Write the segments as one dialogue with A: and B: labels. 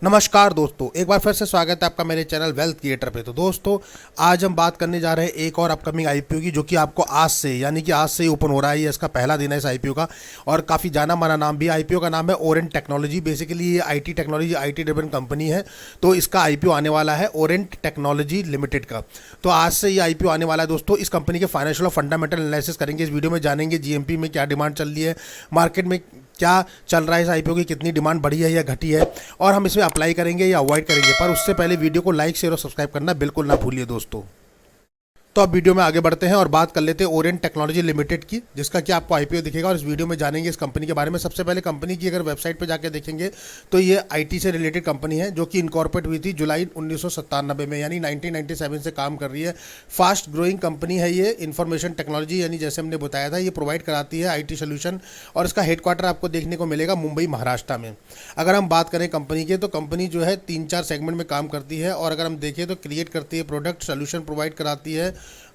A: नमस्कार दोस्तों, एक बार फिर से स्वागत है आपका मेरे चैनल वेल्थ क्रिएटर पे। तो दोस्तों, आज हम बात करने जा रहे हैं एक और अपकमिंग आईपीओ की, जो कि आपको आज से यानी कि आज से ही ओपन हो रहा है। ये इसका पहला दिन है इस आईपीओ का, और काफ़ी जाना माना नाम भी है। आईपीओ का नाम है ओरेंट टेक्नोलॉजी। बेसिकली ये IT technology, IT driven company है। तो इसका आईपीओ आने वाला है ओरेंट टेक्नोलॉजी लिमिटेड का। तो आज से ये आईपीओ आने वाला है दोस्तों। इस कंपनी के फाइनेंशियल और फंडामेंटल एनालिसिस करेंगे इस वीडियो में। जानेंगे जीएमपी में क्या डिमांड चल रही है, मार्केट में क्या चल रहा है, इस आईपीओ की कितनी डिमांड बढ़ी है या घटी है, और हम इसमें अप्लाई करेंगे या अवॉइड करेंगे। पर उससे पहले वीडियो को लाइक, शेयर और सब्सक्राइब करना बिल्कुल ना भूलिए दोस्तों। तो अब वीडियो में आगे बढ़ते हैं और बात कर लेते हैं ओरेंट टेक्नोलॉजी लिमिटेड की, जिसका कि आपको आईपीओ दिखेगा, और इस वीडियो में जानेंगे इस कंपनी के बारे में। सबसे पहले कंपनी की अगर वेबसाइट पर जाकर देखेंगे तो ये आईटी से रिलेटेड कंपनी है, जो कि इनकॉर्पोरेट हुई थी जुलाई 1997 में, यानी 1997 से काम कर रही है। फास्ट ग्रोइंग कंपनी है ये। इंफॉर्मेशन टेक्नोलॉजी यानी जैसे हमने बताया था, ये प्रोवाइड कराती है आईटी सोल्यूशन, और इसका हेडक्वार्टर आपको देखने को मिलेगा मुंबई, महाराष्ट्र में। अगर हम बात करें कंपनी के, तो कंपनी जो है 3-4 सेगमेंट में काम करती है, और अगर हम देखें तो क्रिएट करती है प्रोडक्ट, सोल्यूशन प्रोवाइड कराती है।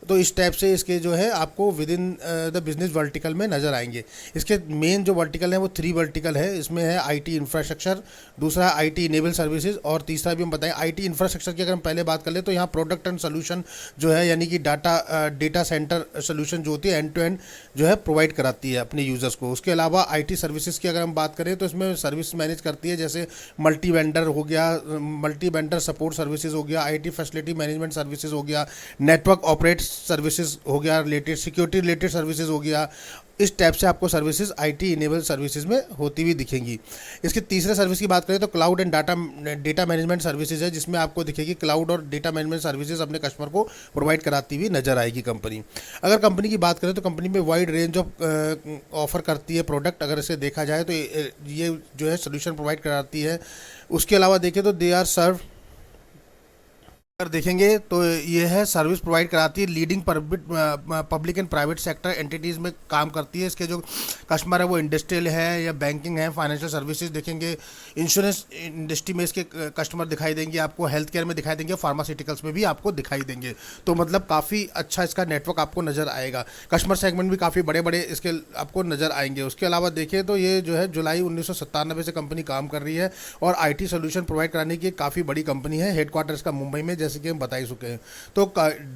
A: तो इस टाइप से इसके जो है आपको with in the business vertical में नज़र आएंगे। इसके मेन जो वर्टिकल है वो 3 वर्टिकल है। इसमें है आईटी इंफ्रास्ट्रक्चर, दूसरा आईटी इनेबल सर्विसेज, और तीसरा भी हम बताएं आईटी इंफ्रास्ट्रक्चर की। अगर हम पहले बात कर ले तो यहाँ प्रोडक्ट एंड सोल्यूशन जो है, यानी कि डेटा सेंटर सोल्यूशन जो होती है एंड टू एंड जो है प्रोवाइड कराती है अपने यूज़र्स को। उसके अलावा आईटी सर्विसेज की अगर हम बात करें तो इसमें सर्विस मैनेज करती है, जैसे मल्टी वेंडर हो गया, मल्टी वेंडर सपोर्ट सर्विसेज हो गया, आईटी फैसिलिटी मैनेजमेंट सर्विसेज हो गया, नेटवर्क ऑपरेट सर्विसेज हो गया, रिलेटेड सिक्योरिटी रिलेटेड सर्विसेज हो गया। इस टाइप से आपको सर्विसेज आईटी इनेबल सर्विसेज में होती हुई दिखेंगी। इसके तीसरे सर्विस की बात करें तो cloud and data management services है, जिसमें आपको दिखेगी क्लाउड और डेटा मैनेजमेंट सर्विसेज अपने कस्टमर को प्रोवाइड कराती हुई नजर आएगी कंपनी। अगर कंपनी की बात करें तो कंपनी में वाइड रेंज ऑफ ऑफर करती है प्रोडक्ट। अगर इसे देखा जाए तो ये जो है सोल्यूशन प्रोवाइड कराती है। उसके अलावा देखें तो दे आर सर्व, अगर देखेंगे तो ये है सर्विस प्रोवाइड कराती है leading public and private sector entities में काम करती है। इसके जो कस्टमर है वो इंडस्ट्रियल है या बैंकिंग है, फाइनेंशियल सर्विसेज देखेंगे, इंश्योरेंस इंडस्ट्री में इसके कस्टमर दिखाई देंगे आपको, हेल्थ केयर में दिखाई देंगे, फार्मास्यूटिकल्स में भी आपको दिखाई देंगे। तो मतलब काफ़ी अच्छा इसका नेटवर्क आपको नज़र आएगा। कस्टमर सेगमेंट भी काफ़ी बड़े बड़े इसके आपको नज़र आएंगे। उसके अलावा देखें तो ये जो है जुलाई 1997 से कंपनी काम कर रही है, और आई सोल्यूशन प्रोवाइड कराने की काफ़ी बड़ी कंपनी है। हेडक्वार्टर इसका मुंबई में, जैसे कि हम बता ही चुके हैं। तो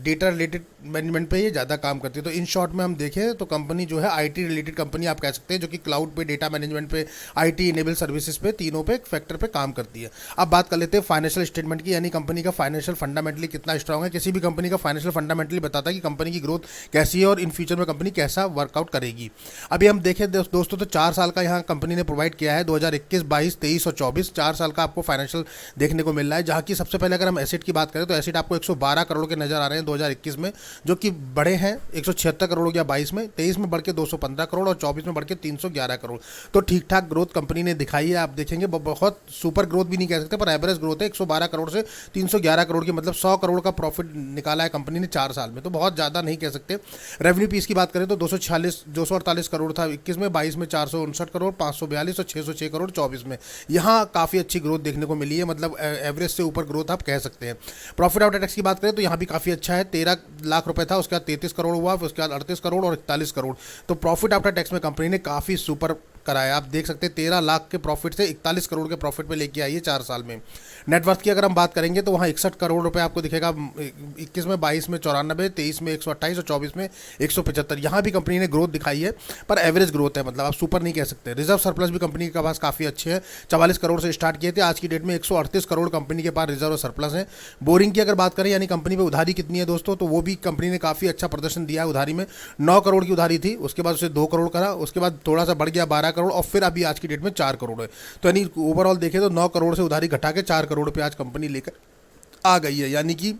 A: डेटा रिलेटेड मैनेजमेंट पे ये ज़्यादा काम करती है। तो इन शॉर्ट में हम देखें तो कंपनी जो है आईटी रिलेटेड कंपनी आप कह सकते हैं, जो कि क्लाउड पे, डेटा मैनेजमेंट पे, आईटी इनेबल सर्विसेज पे, तीनों पे फैक्टर पे काम करती है। अब बात कर लेते हैं फाइनेंशियल स्टेटमेंट की, यानी कंपनी का फाइनेंशियल फंडामेंटली कितना स्ट्रांग है। किसी भी कंपनी का फाइनेंशियल फंडामेंटली बताता है कि कंपनी की ग्रोथ कैसी है और इन फ्यूचर में कंपनी कैसा वर्कआउट करेगी। अभी हम देखें दोस्तों तो 4 साल का यहाँ कंपनी ने प्रोवाइड किया है, 2021, 22, 23 और 24, 4 साल का आपको फाइनेंशियल देखने को मिल रहा है। जहाँ की सबसे पहले अगर हम एसेट की बात करें तो एसेट आपको 112 करोड़ के नजर आ रहे हैं 2021 में, जो कि बड़े हैं। 176 करोड़ हो गया 22 में, 23 में बढ़ के 215 करोड़ और 24 में बढ़ के 311 करोड़। तो ठीक ठाक ग्रोथ कंपनी ने दिखाई है। आप देखेंगे बहुत सुपर ग्रोथ भी नहीं कह सकते, पर एवरेज ग्रोथ है। 112 करोड़ से 311 करोड़ की, मतलब 100 करोड़ का प्रॉफिट निकाला है कंपनी ने 4 साल में। तो बहुत ज़्यादा नहीं कह सकते। रेवेन्यू पीस की बात करें तो 248 करोड़ था 21 में, 22 में 459 करोड़, 542 और 606 करोड़ 24 में। यहाँ काफ़ी अच्छी ग्रोथ देखने को मिली है, मतलब एवरेज से ऊपर ग्रोथ आप कह सकते हैं। प्रॉफिट आफ्टर टैक्स की बात करें तो यहाँ भी काफ़ी अच्छा है। 13 लाख रुपए था, उसके बाद 33 करोड़ हुआ, फिर उसके बाद 38 करोड़ और 41 करोड़। तो प्रॉफिट आफ्टर टैक्स में कंपनी ने काफ़ी सुपर कराया। आप देख सकते हैं 13 लाख के प्रॉफिट से 41 करोड़ के प्रॉफिट पे लेके आई है 4 साल में। नेटवर्थ की अगर हम बात करेंगे तो वहाँ 61 करोड़ रुपए आपको दिखेगा 21 में, 22 में 94, 23 में 128 और 24 में 175। यहाँ भी कंपनी ने ग्रोथ दिखाई है, पर एवरेज ग्रोथ है, मतलब आप सुपर नहीं कह सकते। रिजर्व सरप्लस भी कंपनी के पास काफ़ी अच्छे हैं, 44 करोड़ से स्टार्ट किए थे, आज की डेट में 138 करोड़ कंपनी के पास रिजर्व सरप्लस है। बोरिंग की अगर बात करें, यानी कंपनी पे उधारी कितनी है दोस्तों, तो वो भी कंपनी ने काफ़ी अच्छा प्रदर्शन दिया है। उधारी में 9 करोड़ की उधारी थी, उसके बाद उसे 2 करोड़ करा, उसके बाद थोड़ा सा बढ़ गया 12 करोड़, और फिर अभी आज की डेट में 4 करोड़ है। तो यानी ओवरऑल देखें तो 9 करोड़ से उधारी घटा के 4 करोड़ पे आज कंपनी लेकर आ गई है। यानी कि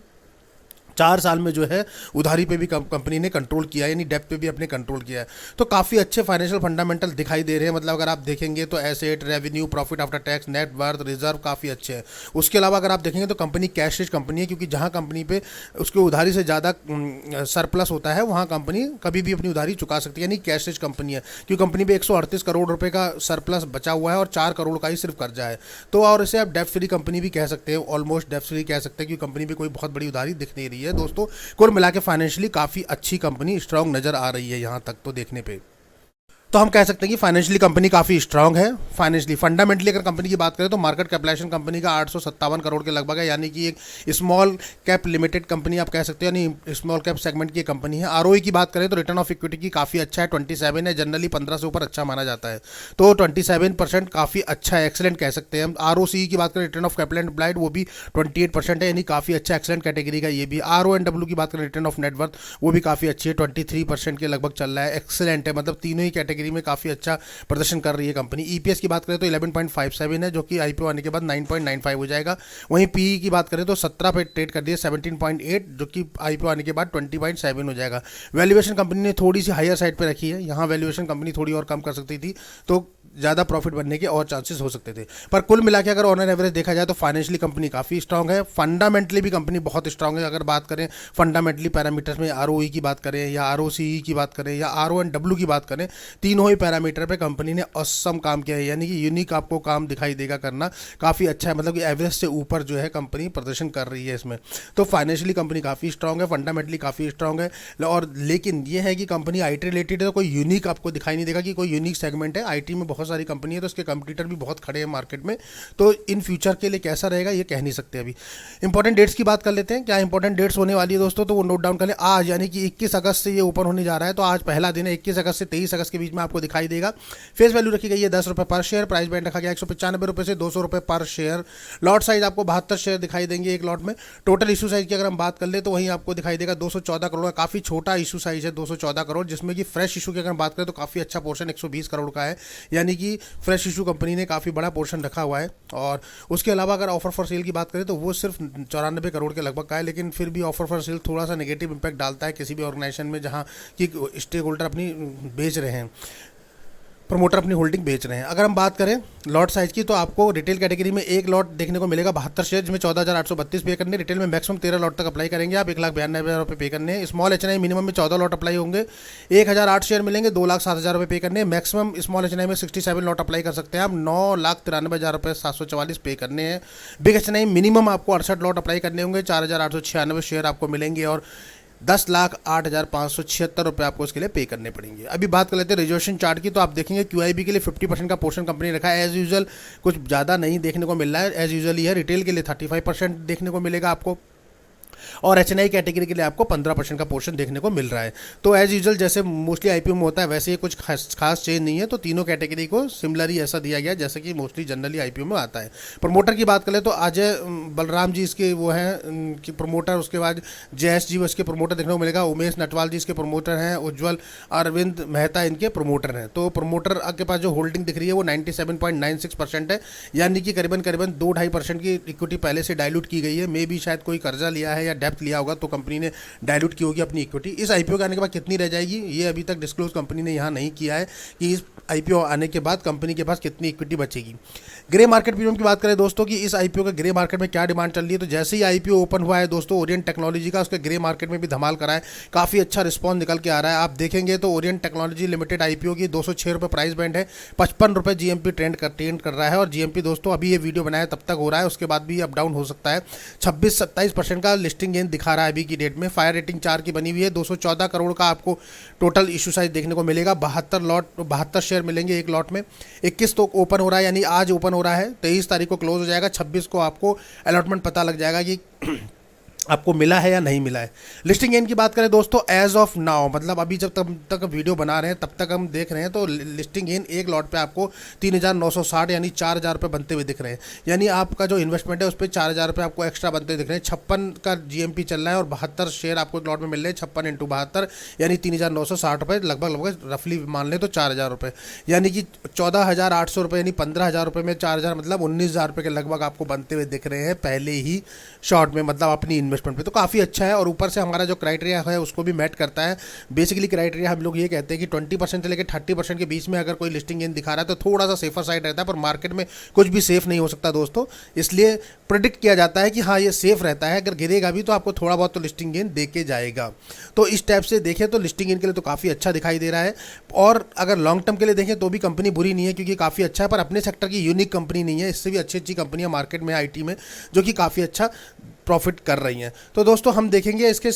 A: 4 साल में जो है उधारी पे भी कंपनी ने कंट्रोल किया है, यानी डेब्ट पे भी अपने कंट्रोल किया है। तो काफ़ी अच्छे फाइनेंशियल फंडामेंटल दिखाई दे रहे हैं। मतलब अगर आप देखेंगे तो asset, revenue, profit after tax, net worth, reserve काफ़ी अच्छे हैं। उसके अलावा अगर आप देखेंगे तो कंपनी कैश रिच कंपनी है, क्योंकि जहाँ कंपनी पे उसके उधारी से ज़्यादा सरप्लस होता है वहाँ कंपनी कभी भी अपनी उधारी चुका सकती है, यानी कैश रिच कंपनी है। क्योंकि कंपनी पे 138 करोड़ रुपये का सरप्लस बचा हुआ है और 4 करोड़ का ही सिर्फ कर्जा है। तो और इसे आप डेब्ट फ्री कंपनी भी कह सकते हैं, ऑलमोस्ट डेब्ट फ्री कह सकते हैं, क्योंकि कंपनी पे कोई बहुत बड़ी उधारी दिख नहीं रही है दोस्तों। कुल मिला के फाइनेंशियली काफ़ी अच्छी कंपनी स्ट्रांग नज़र आ रही है यहाँ तक तो देखने पे। तो हम कह सकते हैं कि फाइनेंशियली कंपनी काफ़ी स्ट्रांग है। फाइनेंशियली फंडामेंटली अगर कंपनी की बात करें तो मार्केट कैपिटलाइजेशन कंपनी का 857 करोड़ के लगभग है, यानी कि एक स्मॉल कैप लिमिटेड कंपनी आप कह सकते हो, यानी स्मॉल कैप सेगमेंट की कंपनी है। आरओई की बात करें तो रिटर्न ऑफ इक्विटी की काफ़ी अच्छा है, 27 है, जनरली 15 से ऊपर अच्छा माना जाता है, तो 27% काफ़ी अच्छा है, एक्सेलेंट कह सकते हैं हम। आरओसी की बात करें, रिटर्न ऑफ कैपिटल एम्प्लॉयड, वो भी 28% है, यानी काफ़ी अच्छा एक्सेलेंट कैटेगरी का ये भी। आरओएनडब्ल्यू की बात करें, रिटर्न ऑफ नेटवर्थ, वो भी काफ़ी अच्छी है, 23% के लगभग चल रहा है, एक्सेलेंट है, मतलब तीनों ही कैटेगरी में काफ़ी अच्छा प्रदर्शन कर रही है कंपनी। ईपीएस की बात करें तो 11.57 है, जो कि आईपीओ आने के बाद 9.95 हो जाएगा। वहीं पीई की बात करें तो 17 पे ट्रेड कर दिया, 17.8, जो कि आईपीओ आने के बाद 20.7 हो जाएगा। वैल्यूएशन कंपनी ने थोड़ी सी हायर साइड पे रखी है, यहाँ वैल्यूएशन कंपनी थोड़ी और कम कर सकती थी, तो ज़्यादा प्रॉफिट बनने के और चांसेस हो सकते थे। पर कुल मिला के अगर ऑन एन एवरेज देखा जाए तो फाइनेंशियली कंपनी काफ़ी स्ट्रांग है, फंडामेंटली भी कंपनी बहुत स्ट्रांग है। अगर बात करें फंडामेंटली पैरामीटर्स में, आरओई की बात करें या आरओसीई की बात करें या आरओएनडब्ल्यू की बात करें, तीनों ही पैरामीटर पे कंपनी ने असम काम किया है, यानी कि यूनिक आपको काम दिखाई देगा करना काफ़ी अच्छा है, मतलब कि एवरेज से ऊपर जो है कंपनी प्रदर्शन कर रही है इसमें। तो फाइनेंशियली कंपनी काफ़ी स्ट्रांग है, फंडामेंटली काफ़ी स्ट्रांग है। और लेकिन ये है कि कंपनी आईटी रिलेटेड है, तो कोई यूनिक आपको दिखाई नहीं देगा कि कोई यूनिक सेगमेंट है। आईटी में बहुत सारी कंपनी है, तो उसके कंपटीटर भी बहुत खड़े हैं मार्केट में, तो इन फ्यूचर के लिए कैसा रहेगा ये कह नहीं सकते। अभी इंपॉर्टेंट डेट्स की बात कर लेते हैं, क्या इंपॉर्टेंट डेट्स होने वाली है दोस्तों, तो वो नोट डाउन कर लें। आज यानी कि 21 अगस्त से ये ओपन होने जा रहा है, तो आज पहला दिन है, 21 अगस्त से 23 अगस्त के बीच में आपको दिखाई देगा। फेस वैल्यू रखी गई है 10 रुपये पर शेयर, प्राइस बैंड रखा गया 195 रुपये से 200 रुपये पर शेयर। लॉट साइज आपको 72 शेयर दिखाई देंगे एक लॉट में। टोटल इशू साइज की अगर हम बात कर ले तो वहीं आपको दिखाई देगा 214 करोड़ का, काफ़ी छोटा इशू साइज है 214 करोड़, जिसमें कि फ्रेश इशू की अगर बात करें तो काफ़ी अच्छा पोर्शन 120 करोड़ का है, यानी कि फ्रेश इशू कंपनी ने काफ़ी बड़ा पोर्शन रखा हुआ है। और उसके अलावा अगर ऑफर फॉर सेल की बात करें तो वो सिर्फ 94 करोड़ के लगभग का है, लेकिन फिर भी ऑफर फॉर सेल थोड़ा सा नेगेटिव इंपैक्ट डालता है किसी भी ऑर्गेनाइजेशन में जहाँ की स्टेक होल्डर अपनी बेच रहे हैं, प्रमोटर अपनी होल्डिंग बेच रहे हैं। अगर हम बात करें लॉट साइज की तो आपको रिटेल कैटेगरी में एक लॉट देखने को मिलेगा 72 शेयर, जिसमें 14,832 पे करने। रिटेल में मैक्सिमम 13 लॉट तक अप्लाई करेंगे आप, 1,92,000 रुपये पे करने हैं। स्मॉल एचएनआई मिनिमम में 14 लॉट अप्लाई होंगे, 1,008 शेयर मिलेंगे, 2,07,000 रुपये पे करने हैं। मैक्सिमम स्मॉल एचएनआई में 67 लॉट अप्लाई कर सकते हैं आप, 9,93,000 रुपये 744 पे करने हैं। बिग एचएनआई मिनिमम आपको 68 लॉट अप्लाई करने होंगे, 4,896 शेयर आपको मिलेंगे और 10,08,576 रुपये आपको उसके लिए पे करने पड़ेंगे। अभी बात कर लेते हैं रिजर्वेशन चार्ट की, तो आप देखेंगे क्यूआईबी के लिए 50% का पोर्शन कंपनी रखा है। एज यूजुअल कुछ ज़्यादा नहीं देखने को मिल रहा है, एज यूजुअल ही है। रिटेल के लिए 35% देखने को मिलेगा आपको, और एचएनआई कैटेगरी के लिए आपको 15% का पोर्शन देखने को मिल रहा है। तो एज यूजुअल जैसे मोस्टली आईपीओ में होता है वैसे ही कुछ खास चेंज नहीं है, तो तीनों कैटेगरी को सिमिलर ही ऐसा दिया गया जैसे कि मोस्टली जनरली आईपीओ में आता है। प्रमोटर की बात करें तो अजय बलराम जी इसके वो हैं कि प्रमोटर, उसके बाद जयेश जी इसके प्रमोटर देखने को मिलेगा, उमेश नटवाल जी इसके प्रमोटर हैं, उज्ज्वल अरविंद मेहता इनके प्रमोटर हैं। तो प्रमोटर के पास जो होल्डिंग दिख रही है वो 97.96% है, यानी कि करीबन 2-2.5% की इक्विटी पहले से डाइल्यूट की गई है। मे भी शायद कोई कर्जा लिया है या डेप्थ लिया होगा तो कंपनी ने डाइल्यूट की होगी अपनी इक्विटी। इस आईपीओ के आने के बाद कितनी रह जाएगी ये अभी तक डिस्क्लोज कंपनी ने यहाँ नहीं किया है कि इस आईपीओ आने के बाद कंपनी के पास कितनी इक्विटी बचेगी। ग्रे मार्केट प्रीमियम की बात करें दोस्तों कि इस आईपीओ का ग्रे मार्केट में क्या डिमांड चल रही है, तो जैसे ही आईपीओ ओपन हुआ है दोस्तों ओरिएंट टेक्नोलॉजी का, उसके ग्रे मार्केट में भी धमाल करा है, काफ़ी अच्छा रिस्पॉन्स निकल के आ रहा है। आप देखेंगे तो ओरिएंट टेक्नोलॉजी लिमिटेड आईपीओ की 206 रुपये प्राइस बैंड है, 55 रुपये जीएमपी ट्रेंड कर रहा है। और जीएमपी दोस्तों अभी ये वीडियो बनाया तब तक हो रहा है, उसके बाद भी अप डाउन हो सकता है। 26-27% का लिस्टिंग गेन दिखा रहा है अभी की डेट में। फायर रेटिंग 4 की बनी हुई है, 214 करोड़ का आपको टोटल इशू साइज देखने को मिलेगा, 72 शेयर मिलेंगे एक लॉट में। 21 तो ओपन हो रहा है, यानी आज ओपन हो रहा है, 23 तारीख को क्लोज हो जाएगा, 26 को आपको अलॉटमेंट पता लग जाएगा कि आपको मिला है या नहीं मिला है। लिस्टिंग गेन की बात करें दोस्तों एज ऑफ नाउ, मतलब अभी जब तक वीडियो बना रहे हैं तब तक हम देख रहे हैं, तो लिस्टिंग गेन एक लॉट पे आपको 3,960 यानी 4,000 रुपये बनते हुए दिख रहे हैं। यानी आपका जो इन्वेस्टमेंट है उस पर 4,000 रुपये आपको एक्स्ट्रा बनते हुए दिख रहे हैं। 56 का जीएमपी चल रहा है और 72 शेयर आपको एक लॉट में मिल रहे हैं, 56 × 72 यानी 3,960 रुपये, लगभग रफली मान लें तो 4,000 रुपये, यानी कि 14,800 रुपये, यानी 15,000 रुपये में 4,000 मतलब 19,000 रुपये के लगभग आपको बनते हुए दिख रहे हैं पहले ही शॉर्ट में, मतलब अपनी इन्वेस्टमेंट पे। तो काफ़ी अच्छा है और ऊपर से हमारा जो क्राइटेरिया है उसको भी मैट करता है। बेसिकली क्राइटेरिया हम लोग ये कहते हैं कि 20% से लेकर 30% के बीच में अगर कोई लिस्टिंग गेन दिखा रहा है तो थोड़ा सा सेफर साइड रहता है, पर मार्केट में कुछ भी सेफ नहीं हो सकता दोस्तों, इसलिए प्रेडिक्ट किया जाता है कि हाँ ये सेफ रहता है, अगर गिरेगा भी तो आपको थोड़ा बहुत तो लिस्टिंग गेन दे के जाएगा। तो इस टाइप से देखें तो लिस्टिंग गेन के लिए तो काफ़ी अच्छा दिखाई दे रहा है। और अगर लॉन्ग टर्म के लिए देखें तो भी कंपनी बुरी नहीं है, क्योंकि काफ़ी अच्छा है, पर अपने सेक्टर की यूनिक कंपनी नहीं है, इससे भी अच्छी अच्छी कंपनियां मार्केट में आईटी में जो कि काफ़ी अच्छा प्रॉफिट कर रही हैं। तो दोस्तों हम देखेंगे इसके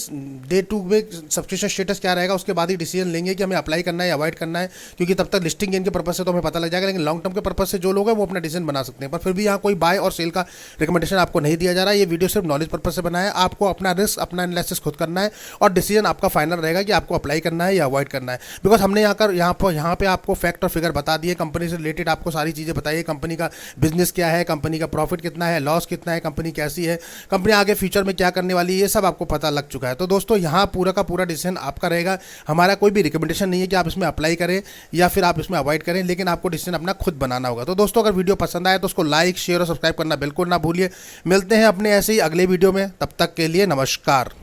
A: डे 2 में सब्सक्रिप्शन स्टेटस क्या रहेगा, उसके बाद ही डिसीजन लेंगे कि हमें अप्लाई करना है या अवॉइड करना है, क्योंकि तब तक लिस्टिंग गेन के पर्पज से तो हमें पता लग जाएगा, लेकिन लॉन्ग टर्म के पर्पज से जो लोग हैं वो अपना डिसीजन बना सकते हैं। पर फिर भी यहाँ कोई बाय और सेल का रिकमेंडेशन आपको नहीं दिया जा रहा है। ये वीडियो सिर्फ नॉलेज पर्पज से बनाया है, आपको अपना रिस्क, अपना एनालिसिस खुद करना है और डिसीजन आपका फाइनल रहेगा कि आपको अप्लाई करना है या अवॉइड करना है। बिकॉज हमने यहाँ पे आपको फैक्ट और फिगर बता दिए, कंपनी से रिलेटेड आपको सारी चीज़ें बताइए, कंपनी का बिजनेस क्या है, कंपनी का प्रॉफिट कितना है, लॉस कितना है, कंपनी कैसी है, कंपनी आगे फ्यूचर में क्या करने वाली है, ये सब आपको पता लग चुका है। तो दोस्तों यहाँ पूरा का पूरा डिसीजन आपका रहेगा, हमारा कोई भी रिकमेंडेशन नहीं है कि आप इसमें अप्लाई करें या फिर आप इसमें अवॉइड करें, लेकिन आपको डिसीजन अपना खुद बनाना होगा। तो दोस्तों अगर वीडियो पसंद आए तो उसको लाइक, शेयर और सब्सक्राइब करना बिल्कुल ना भूलिए। मिलते हैं अपने ऐसे ही अगले वीडियो में, तब तक के लिए नमस्कार।